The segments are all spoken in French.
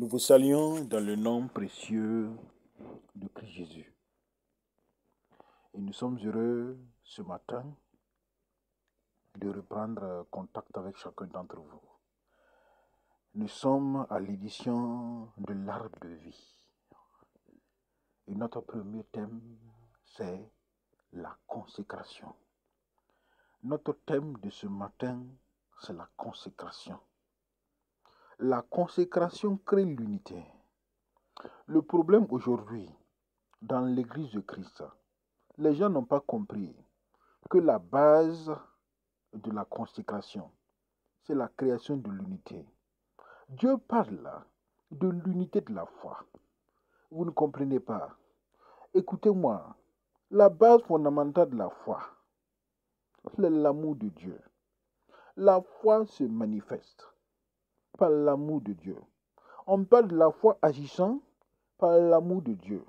Nous vous saluons dans le nom précieux de Christ Jésus. Et nous sommes heureux ce matin de reprendre contact avec chacun d'entre vous. Nous sommes à l'édition de l'Arbre de vie. Et notre premier thème, c'est la consécration. Notre thème de ce matin, c'est la consécration. La consécration crée l'unité. Le problème aujourd'hui, dans l'Église de Christ, les gens n'ont pas compris que la base de la consécration, c'est la création de l'unité. Dieu parle de l'unité de la foi. Vous ne comprenez pas. Écoutez-moi, la base fondamentale de la foi, c'est l'amour de Dieu. La foi se manifeste par l'amour de Dieu. On parle de la foi agissant par l'amour de Dieu.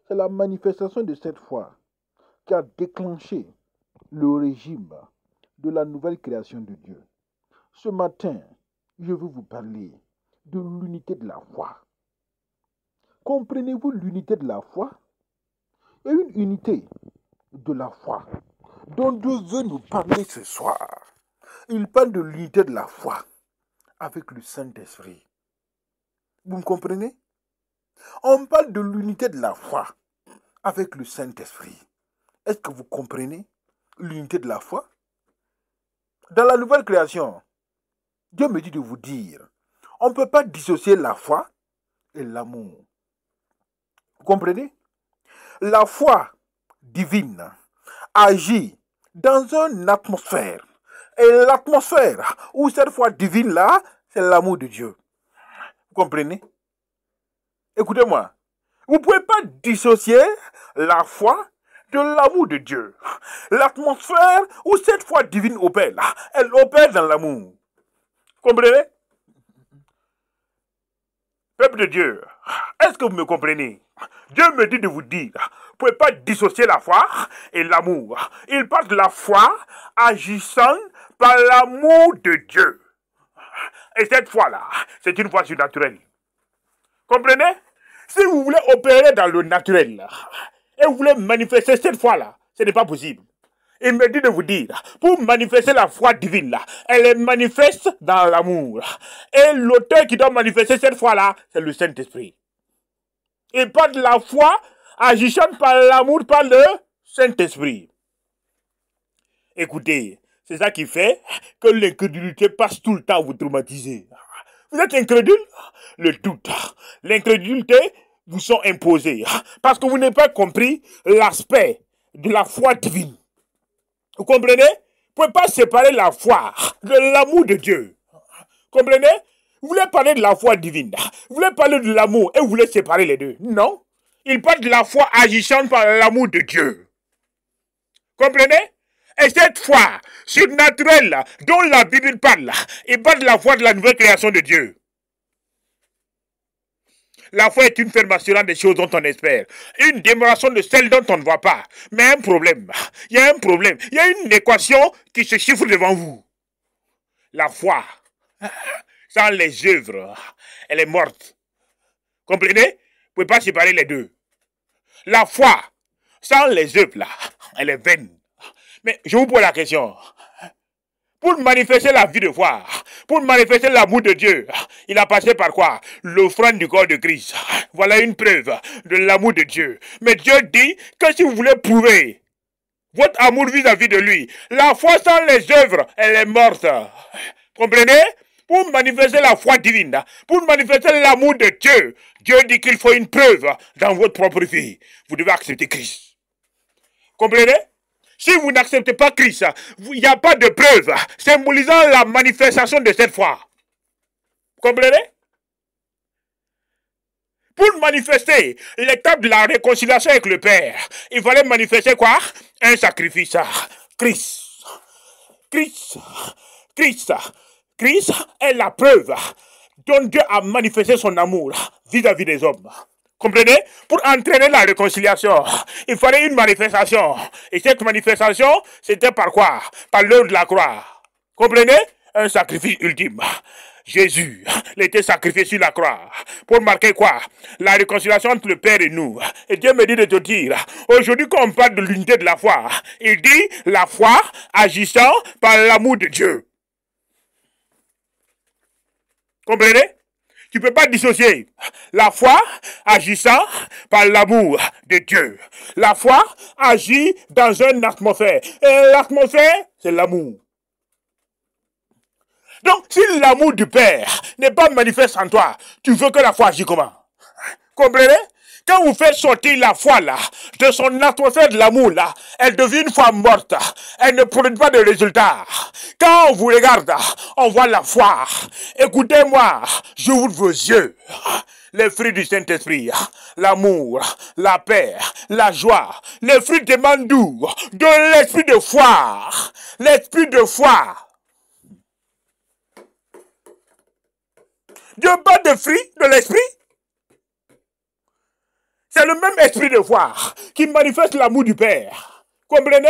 C'est la manifestation de cette foi qui a déclenché le régime de la nouvelle création de Dieu. Ce matin, je veux vous parler de l'unité de la foi. Comprenez-vous l'unité de la foi? Il y a une unité de la foi dont Dieu veut nous parler ce soir. Il parle de l'unité de la foi avec le Saint-Esprit. Vous me comprenez? On parle de l'unité de la foi avec le Saint-Esprit. Est-ce que vous comprenez l'unité de la foi? Dans la nouvelle création, Dieu me dit de vous dire, on ne peut pas dissocier la foi et l'amour. Vous comprenez? La foi divine agit dans une atmosphère. Et l'atmosphère où cette foi divine-là, c'est l'amour de Dieu. Vous comprenez? Écoutez-moi. Vous ne pouvez pas dissocier la foi de l'amour de Dieu. L'atmosphère où cette foi divine opère, elle opère dans l'amour. Vous comprenez? Peuple de Dieu, est-ce que vous me comprenez? Dieu me dit de vous dire, vous ne pouvez pas dissocier la foi et l'amour. Il parle de la foi agissant par l'amour de Dieu. Et cette foi-là, c'est une foi surnaturelle. Comprenez? Si vous voulez opérer dans le naturel et vous voulez manifester cette foi-là, ce n'est pas possible. Il me dit de vous dire, pour manifester la foi divine là, elle est manifeste dans l'amour. Et l'auteur qui doit manifester cette foi-là, c'est le Saint-Esprit. Il parle de la foi agissant par l'amour, par le Saint-Esprit. Écoutez, c'est ça qui fait que l'incrédulité passe tout le temps à vous traumatiser. Vous êtes incrédule? Le doute, l'incrédulité vous sont imposés. Parce que vous n'avez pas compris l'aspect de la foi divine. Vous comprenez? Vous ne pouvez pas séparer la foi de l'amour de Dieu. Comprenez? Vous voulez parler de la foi divine. Vous voulez parler de l'amour et vous voulez séparer les deux. Non. Il parle de la foi agissante par l'amour de Dieu. Comprenez? Et cette foi surnaturelle dont la Bible parle, il parle de la foi de la nouvelle création de Dieu. La foi est une ferme assurance des choses dont on espère. Une démonstration de celles dont on ne voit pas. Mais un problème. Il y a un problème. Il y a une équation qui se chiffre devant vous. La foi, sans les œuvres, elle est morte. Comprenez? Vous ne pouvez pas séparer les deux. La foi, sans les œuvres, là, elle est vaine. Mais je vous pose la question. Pour manifester la vie de foi, pour manifester l'amour de Dieu, il a passé par quoi? L'offrande du corps de Christ. Voilà une preuve de l'amour de Dieu. Mais Dieu dit que si vous voulez prouver votre amour vis-à-vis de lui, la foi sans les œuvres, elle est morte. Comprenez? Pour manifester la foi divine, pour manifester l'amour de Dieu, Dieu dit qu'il faut une preuve dans votre propre vie. Vous devez accepter Christ. Comprenez? Si vous n'acceptez pas Christ, il n'y a pas de preuve symbolisant la manifestation de cette foi. Vous comprenez? Pour manifester l'étape de la réconciliation avec le Père, il fallait manifester quoi? Un sacrifice. Christ. Christ. Christ. Christ est la preuve dont Dieu a manifesté son amour vis-à-vis des hommes. Comprenez? Pour entraîner la réconciliation, il fallait une manifestation. Et cette manifestation, c'était par quoi? Par l'œuvre de la croix. Comprenez? Un sacrifice ultime. Jésus, il était sacrifié sur la croix. Pour marquer quoi? La réconciliation entre le Père et nous. Et Dieu me dit de te dire, aujourd'hui quand on parle de l'unité de la foi, il dit la foi agissant par l'amour de Dieu. Comprenez? Tu ne peux pas dissocier la foi agissant par l'amour de Dieu. La foi agit dans une atmosphère. Et l'atmosphère, c'est l'amour. Donc, si l'amour du Père n'est pas manifeste en toi, tu veux que la foi agisse comment? Comprenez? Quand vous faites sortir la foi là, de son atmosphère de l'amour là, elle devient une foi morte. Elle ne produit pas de résultats. Quand on vous regarde, on voit la foi. Écoutez-moi, j'ouvre vos yeux. Les fruits du Saint-Esprit, l'amour, la paix, la joie. Les fruits demandent d'où? De l'esprit de foi. L'esprit de foi. Dieu pas de fruits de l'esprit. C'est le même esprit de foi qui manifeste l'amour du Père. Comprenez?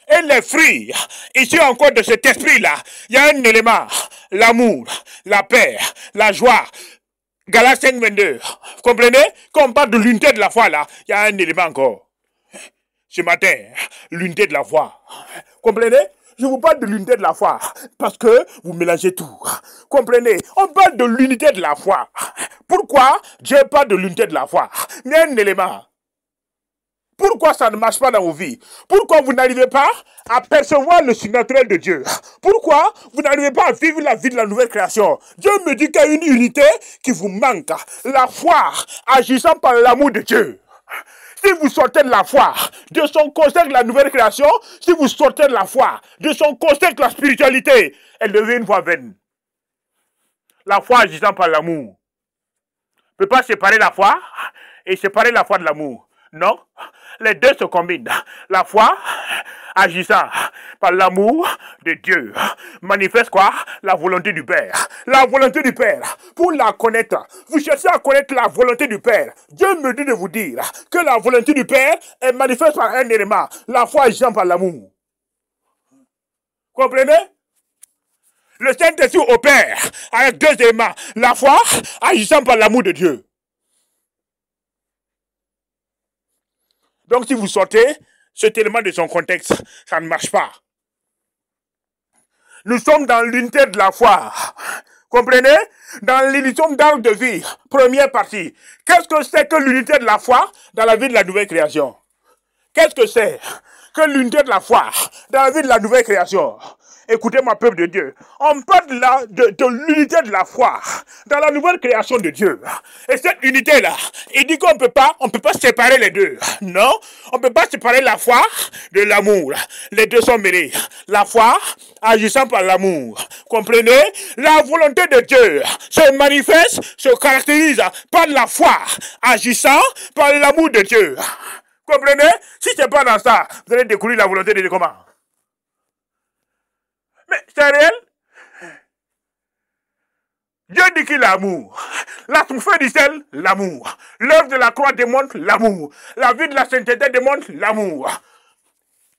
Et les fruits, ici encore de cet esprit-là, il y a un élément, l'amour, la paix, la joie. Galates 5, 22. Comprenez? Quand on parle de l'unité de la foi, là, il y a un élément encore. Ce matin, l'unité de la foi. Comprenez? Je vous parle de l'unité de la foi parce que vous mélangez tout. Comprenez? On parle de l'unité de la foi. Pourquoi Dieu parle de l'unité de la foi? Il y a un élément. Pourquoi ça ne marche pas dans vos vies? Pourquoi vous n'arrivez pas à percevoir le surnaturel de Dieu? Pourquoi vous n'arrivez pas à vivre la vie de la nouvelle création? Dieu me dit qu'il y a une unité qui vous manque. La foi agissant par l'amour de Dieu. Si vous sortez de la foi, de son concept de la nouvelle création, si vous sortez de la foi, de son concept de la spiritualité, elle devient une foi vaine. La foi agissant par l'amour. On ne peut pas séparer la foi et séparer la foi de l'amour. Non, les deux se combinent. La foi agissant par l'amour de Dieu manifeste quoi? La volonté du Père. La volonté du Père. Pour la connaître, vous cherchez à connaître la volonté du Père. Dieu me dit de vous dire que la volonté du Père est manifeste par un élément. La foi agissant par l'amour. Comprenez? Le Saint-Esprit opère avec deux éléments. La foi agissant par l'amour de Dieu. Donc si vous sortez cet élément de son contexte, ça ne marche pas. Nous sommes dans l'unité de la foi. Comprenez? Dans l'édition d'arbre de vie, première partie. Qu'est-ce que c'est que l'unité de la foi dans la vie de la nouvelle création? Qu'est-ce que c'est que l'unité de la foi dans la vie de la nouvelle création? Écoutez-moi, peuple de Dieu. On parle là de l'unité de la foi dans la nouvelle création de Dieu. Et cette unité-là, il dit qu'on peut pas séparer les deux. Non, on ne peut pas séparer la foi de l'amour. Les deux sont mêlés. La foi agissant par l'amour. Comprenez? La volonté de Dieu se manifeste, se caractérise par la foi agissant par l'amour de Dieu. Comprenez? Si ce n'est pas dans ça, vous allez découvrir la volonté de Dieu comment? Mais c'est réel. Dieu dit qu'il est l'amour. L'atmosphère du ciel, l'amour. L'œuvre de la croix démontre l'amour. La vie de la sainteté démontre l'amour.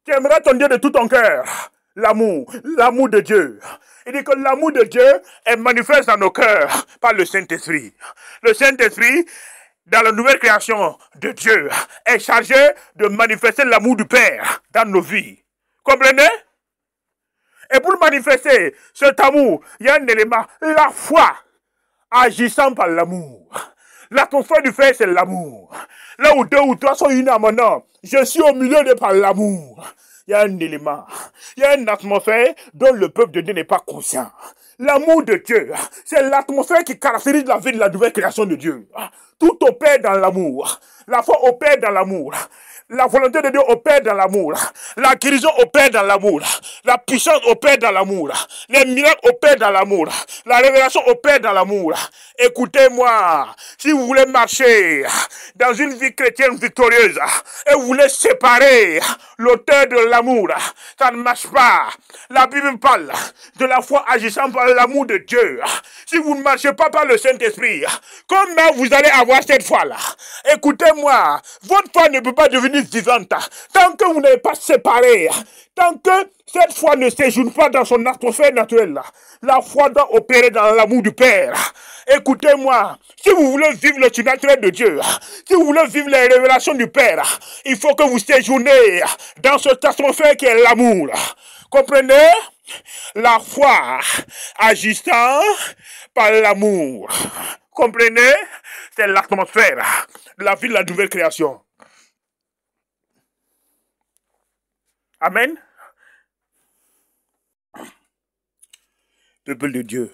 Tu aimerais ton Dieu de tout ton cœur. L'amour. L'amour de Dieu. Il dit que l'amour de Dieu est manifeste dans nos cœurs par le Saint-Esprit. Le Saint-Esprit, dans la nouvelle création de Dieu, est chargé de manifester l'amour du Père dans nos vies. Comprenez? Et pour manifester cet amour, il y a un élément, la foi, agissant par l'amour. L'atmosphère du Père, c'est l'amour. Là où deux ou trois sont unis à mon nom, je suis au milieu de par l'amour. Il y a un élément, il y a une atmosphère dont le peuple de Dieu n'est pas conscient. L'amour de Dieu, c'est l'atmosphère qui caractérise la vie de la nouvelle création de Dieu. Tout opère dans l'amour. La foi opère dans l'amour. La volonté de Dieu opère dans l'amour. La guérison opère dans l'amour. La puissance opère dans l'amour. Les miracles opèrent dans l'amour. La révélation opère dans l'amour. Écoutez-moi, si vous voulez marcher dans une vie chrétienne victorieuse et vous voulez séparer l'auteur de l'amour, ça ne marche pas. La Bible parle de la foi agissant par l'amour de Dieu. Si vous ne marchez pas par le Saint-Esprit, comment vous allez avoir cette foi-là? Écoutez-moi, votre foi ne peut pas devenir vivante tant que vous n'avez pas séparé, tant que cette foi ne séjourne pas dans son atmosphère naturelle. La foi doit opérer dans l'amour du Père. Écoutez-moi, si vous voulez vivre le surnaturel de Dieu, si vous voulez vivre les révélations du Père, il faut que vous séjournez dans cette atmosphère qui est l'amour. Comprenez? La foi agissant par l'amour. Comprenez? C'est l'atmosphère de la vie de la nouvelle création. Amen. Peuple de Dieu,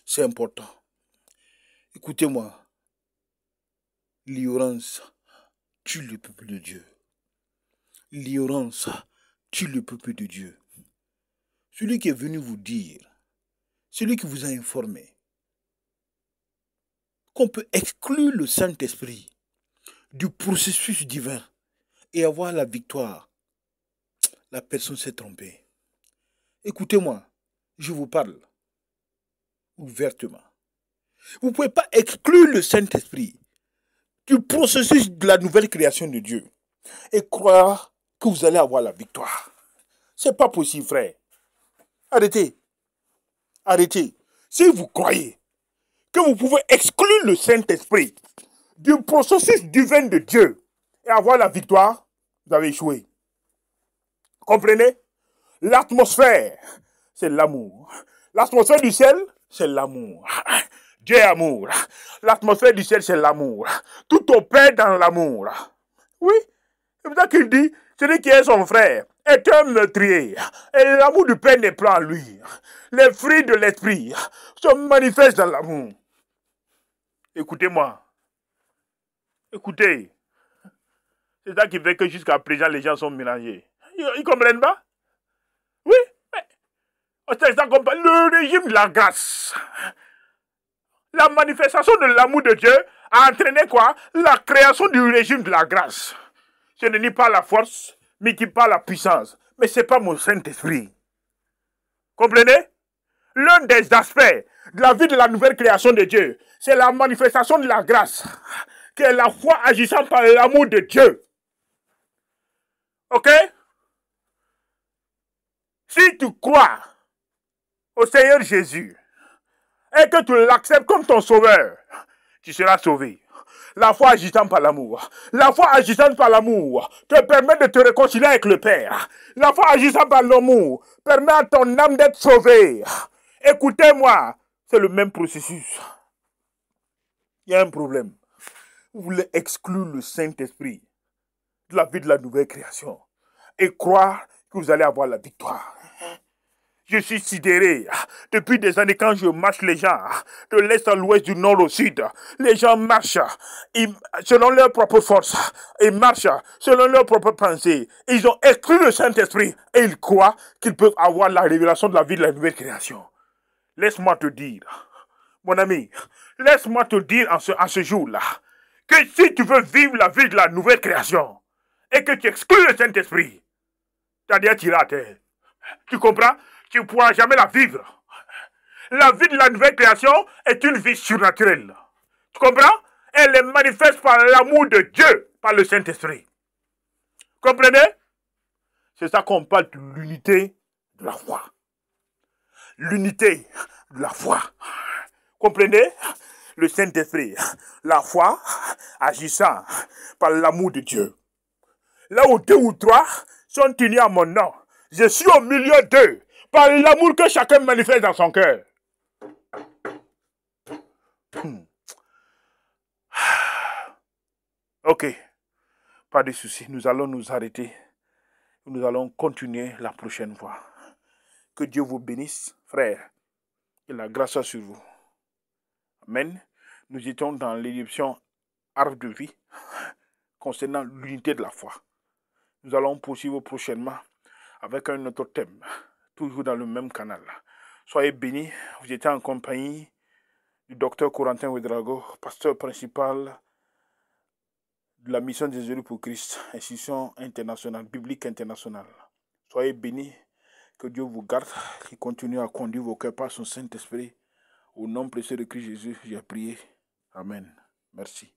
c'est important. Écoutez-moi. L'ignorance tue le peuple de Dieu. L'ignorance tue le peuple de Dieu. Celui qui est venu vous dire, celui qui vous a informé, qu'on peut exclure le Saint-Esprit du processus divin et avoir la victoire, la personne s'est trompée. Écoutez-moi, je vous parle ouvertement. Vous ne pouvez pas exclure le Saint-Esprit du processus de la nouvelle création de Dieu et croire que vous allez avoir la victoire. C'est pas possible, frère. Arrêtez. Arrêtez. Si vous croyez que vous pouvez exclure le Saint-Esprit du processus divin de Dieu et avoir la victoire, vous avez échoué. Comprenez? L'atmosphère, c'est l'amour. L'atmosphère du ciel, c'est l'amour. Dieu est amour. L'atmosphère du ciel, c'est l'amour. Tout opère dans l'amour. Oui, c'est pour ça qu'il dit, celui qui est son frère est un meurtrier. Et l'amour du Père n'est plus en lui. Les fruits de l'esprit se manifestent dans l'amour. Écoutez-moi. Écoutez. C'est ça qui fait que jusqu'à présent, les gens sont mélangés. Ils comprennent pas? Oui, mais c'est ça qu'on parle. Le régime de la grâce. La manifestation de l'amour de Dieu a entraîné quoi? La création du régime de la grâce. Je ne nie pas la force, mais qui pas la puissance. Mais ce n'est pas mon Saint-Esprit. Comprenez? L'un des aspects de la vie de la nouvelle création de Dieu, c'est la manifestation de la grâce, qui est la foi agissant par l'amour de Dieu. Ok? Si tu crois au Seigneur Jésus et que tu l'acceptes comme ton sauveur, tu seras sauvé. La foi agissant par l'amour. La foi agissant par l'amour te permet de te réconcilier avec le Père. La foi agissant par l'amour permet à ton âme d'être sauvée. Écoutez-moi, c'est le même processus. Il y a un problème. Vous voulez exclure le Saint-Esprit de la vie de la nouvelle création et croire que vous allez avoir la victoire. Je suis sidéré. Depuis des années, quand je marche les gens, de l'est à l'ouest, du nord au sud, les gens marchent selon leur propre force. Ils marchent selon leur propre pensée. Ils ont exclu le Saint-Esprit et ils croient qu'ils peuvent avoir la révélation de la vie de la nouvelle création. Laisse-moi te dire, mon ami, laisse-moi te dire en ce jour-là, que si tu veux vivre la vie de la nouvelle création et que tu exclus le Saint-Esprit, c'est-à-dire tirer à terre. Tu comprends? Tu ne pourras jamais la vivre. La vie de la nouvelle création est une vie surnaturelle. Tu comprends? Elle est manifeste par l'amour de Dieu, par le Saint-Esprit. Comprenez? C'est ça qu'on parle de l'unité de la foi. L'unité de la foi. Comprenez? Le Saint-Esprit, la foi agissant par l'amour de Dieu. Là où 2 ou 3 sont unis à mon nom, je suis au milieu d'eux, par l'amour que chacun manifeste dans son cœur. Ok, pas de souci, nous allons nous arrêter. Nous allons continuer la prochaine fois. Que Dieu vous bénisse, frères, et la grâce soit sur vous. Amen. Nous étions dans l'édition Arbre de vie concernant l'unité de la foi. Nous allons poursuivre prochainement avec un autre thème, toujours dans le même canal. Soyez bénis, vous étiez en compagnie du docteur Corentin Ouédraogo, pasteur principal de la mission des élus pour Christ, institution internationale, biblique internationale. Soyez bénis, Que Dieu vous garde, qu'il continue à conduire vos cœurs par son Saint-Esprit. Au nom précieux de Christ Jésus, j'ai prié. Amen. Merci.